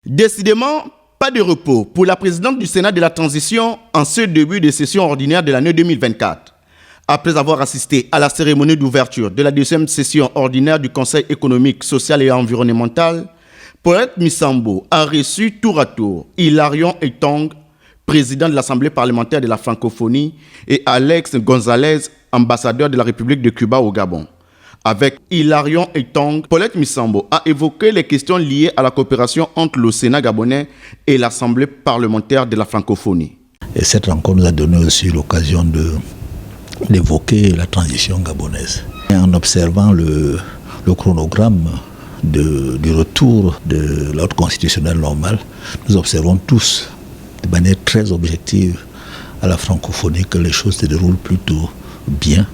Décidément, pas de repos pour la présidente du Sénat de la Transition en ce début de session ordinaire de l'année 2024. Après avoir assisté à la cérémonie d'ouverture de la deuxième session ordinaire du Conseil économique, social et environnemental, Paulette Misambo a reçu tour à tour Hilarion Etong, président de l'Assemblée parlementaire de la francophonie, et Alex Gonzalez, ambassadeur de la République de Cuba au Gabon. Avec Hilarion Etong, Paulette Misambo a évoqué les questions liées à la coopération entre le Sénat gabonais et l'Assemblée parlementaire de la francophonie. Et cette rencontre nous a donné aussi l'occasion d'évoquer la transition gabonaise. Et en observant le chronogramme du retour de l'ordre constitutionnel normal, nous observons tous de manière très objective à la francophonie que les choses se déroulent plutôt bien.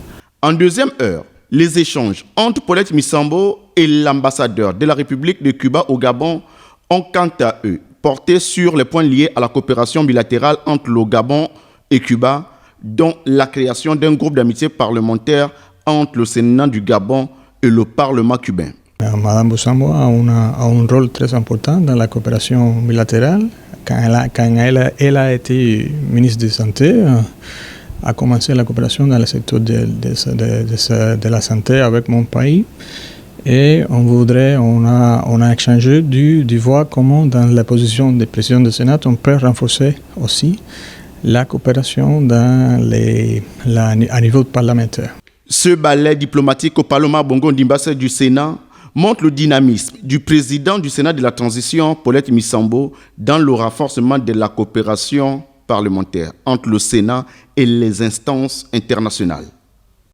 En deuxième heure, les échanges entre Paulette Misambo et l'ambassadeur de la République de Cuba au Gabon ont quant à eux porté sur les points liés à la coopération bilatérale entre le Gabon et Cuba, dont la création d'un groupe d'amitié parlementaire entre le Sénat du Gabon et le Parlement cubain. Madame Misambo a un rôle très important dans la coopération bilatérale. Quand elle a été ministre de Santé, a commencé la coopération dans le secteur de la santé avec mon pays. Et on a échangé du voir comment dans la position des présidents du Sénat, on peut renforcer aussi la coopération à niveau parlementaire. Ce ballet diplomatique au Parlement Bongo Ndimbassé du Sénat montre le dynamisme du président du Sénat de la Transition, Paulette Misambo, dans le renforcement de la coopération parlementaire entre le Sénat et les instances internationales.